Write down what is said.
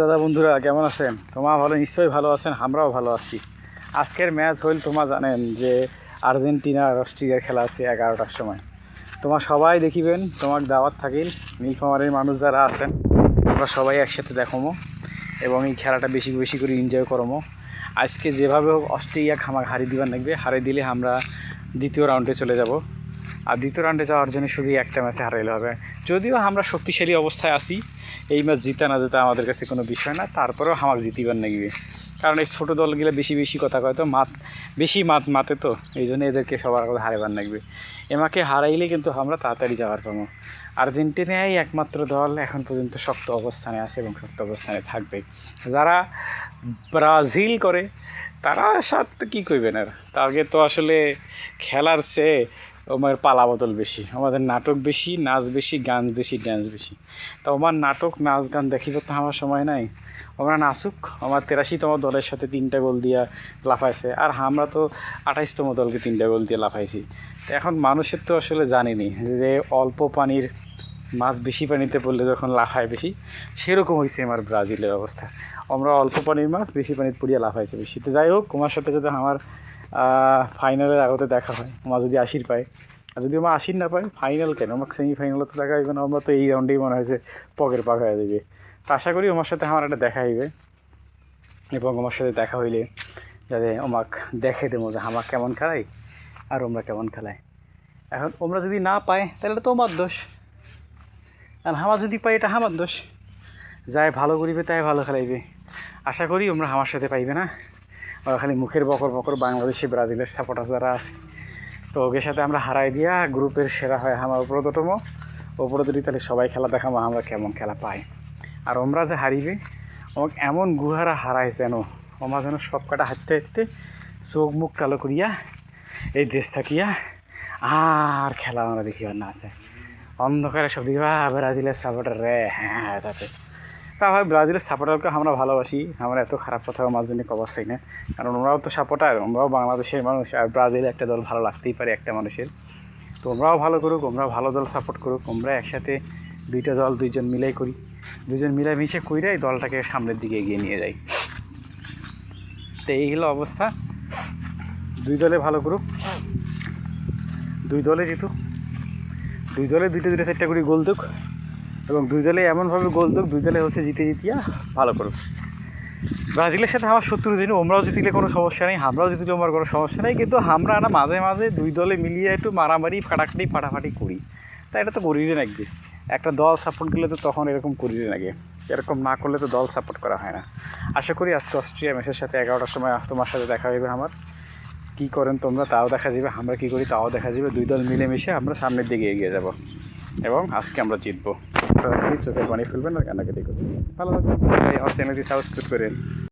দাদা বন্ধুরা কেমন আছেন? তোমার ভালো, নিশ্চয়ই ভালো আছেন, আমরাও ভালো আছি। আজকের ম্যাচ হইল, তোমার জানেন যে আর্জেন্টিনা আর অস্ট্রেলিয়ার খেলা আছে 11টার সময়। তোমার সবাই দেখিবেন, তোমার দাওয়াত থাকিল, নীলফামারীর মানুষ যারা আছেন আমরা সবাই একসাথে দেখমো এবং এই খেলাটা বেশি বেশি করে এনজয় করমো। আজকে যেভাবে হোক অস্ট্রেলিয়া হারি দিবার লাগবে, হারিয়ে দিলে আমরা দ্বিতীয় রাউন্ডে চলে যাব। আর দ্বিতীয় রাউন্ডে যাওয়ার জন্য শুধু একটা ম্যাচে হারাইলে হবে। যদিও আমরা শক্তিশালী অবস্থায় আছি, এই ম্যাচ জিতা না যেটা আমাদের কাছে কোনো বিষয় না, তারপরেও আমাকে জিতিবার লাগবে। কারণ এই ছোটো দলগুলো বেশি বেশি কথা কয় তো, বেশি মাতে তো, এই জন্য এদেরকে সবার আগে হারাইবার লাগবে। এমাকে হারাইলে কিন্তু আমরা তাড়াতাড়ি যাওয়ার পাবো। আর্জেন্টিনাই একমাত্র দল এখন পর্যন্ত শক্ত অবস্থানে আছে এবং শক্ত অবস্থানে থাকবে। যারা ব্রাজিল করে তারা সাথে কী করবেন, আর তাকে তো আসলে খেলার চেয়ে আমার পালা বদল বেশি, আমাদের নাটক বেশি, নাচ বেশি, গান বেশি, ড্যান্স বেশি। তো আমার নাটক, নাচ, গান দেখিব তো আমার সময় নাই। আমরা নাচুক, আমার 83তম দলের সাথে 3টা গোল দিয়া লাফাইছে, আর আমরা তো 28তম দলকে 3টা গোল দিয়ে লাফাইছি। তো এখন মানুষের তো আসলে জানিনি যে অল্প পানির মাছ বেশি পানিতে পড়লে যখন লাফায় বেশি, সেরকম হয়েছে আমার ব্রাজিলের অবস্থা। আমরা অল্প পানির মাছ বেশি পানিতে পড়িয়া লাফাইছে বেশি। তো যাই হোক, তোমার সাথে যদি আমার ফাইনালের আগতে দেখা হয়, আমার যদি 80 পায়, আর যদি আমার 80 না পায়, ফাইনাল কেন, আমাকে সেমিফাইনালে তো দেখা হইবে না। আমরা তো এই রাউন্ডেই মনে হয় যে পকের পাক হয়ে যাবে। তো আশা করি আমার সাথে আমার একটা দেখা হইবে, এবং আমার সাথে দেখা হইলে যাতে আমাকে দেখে দেবো যে আমার কেমন খেলায় আর আমরা কেমন খেলায়। এখন তোমরা যদি না পায় তাহলে এটা তোমার দোষ, আর আমার যদি পাই এটা আমার দোষ। যাই ভালো করিবে তাই ভালো খেলাইবে। আশা করি আমরা আমার সাথে পাইবে না। ওরা খালি মুখের বকর বকর বাংলাদেশি ব্রাজিলের সাপোর্টার যারা আছে, তো ওদের সাথে আমরা হারাই দিয়া গ্রুপের সেরা হয় আমার উপরতম যদি তাহলে সবাই খেলা দেখাবো আমরা কেমন খেলা পাই। আর ওমরা যে হারিবে, আমাকে এমন গুহারা হারায় যেন আমার যেন সব কাটা হাঁটতে হাঁটতে চোখ মুখ কালো করিয়া এই দেশ থাকিয়া আর খেলা আমরা দেখিবার না আছে। অন্ধকারে সব দিকে ব্রাজিলের সাপোর্টার রে, হ্যাঁ তাতে তা হয়। ব্রাজিলের সাপোর্টারকে আমরা ভালোবাসি, আমরা এত খারাপ কথা আমার জন্য কবার চাই না, কারণ ওরাও তো সাপোর্টার, আমরাও বাংলাদেশের মানুষ। আর ব্রাজিলে একটা দল ভালো লাগতেই পারে একটা মানুষের। তো আমরাও ভালো করুক, আমরাও ভালো দল সাপোর্ট করুক, আমরা একসাথে দুইটা দল দুইজন মিলাই করি, দুজন মিলামিশে কইরাই দলটাকে সামনের দিকে এগিয়ে নিয়ে যাই। তো এই হলো অবস্থা। দুই দলে ভালো করুক, দুই দলে জিতুক, দুই দলে দুইটা 4টা করে গোল দুক, এবং দুই দলে এমনভাবে গোল দুক, দুই দলে হচ্ছে জিতিয়া ভালো করুক। ব্রাজিলের সাথে আমার শত্রু দিন, ওমরাও জিতলে কোনো সমস্যা নেই, আমরাও জিতলে আমার কোনো সমস্যা নেই, কিন্তু আমরা না মাঝে মাঝে দুই দলে মিলিয়ে একটু মারামারি ফাটাফাটি করি। তাই এটা তো করিলে নাকি, একটা দল সাপোর্ট করলে তো তখন এরকম করিলে নাকি, এরকম না করলে তো দল সাপোর্ট করা হয় না। আশা করি আজকে অস্ট্রিয়া ম্যাচের সাথে 11টার সময় তোমার সাথে দেখা হইবে। আমার কী করেন তোমরা তাও দেখা যাবে, আমরা কী করি তাও দেখা যাবে। দুই দল মিলেমিশে আমরা সামনের দিকে এগিয়ে যাব এবং আজকে আমরা জিতবো। চোখের পানি ফেলবেন আর কান্নাকাটি করবেন। ভালো থাকবেন, আমার চ্যানেলটি সাবস্ক্রাইব করেন।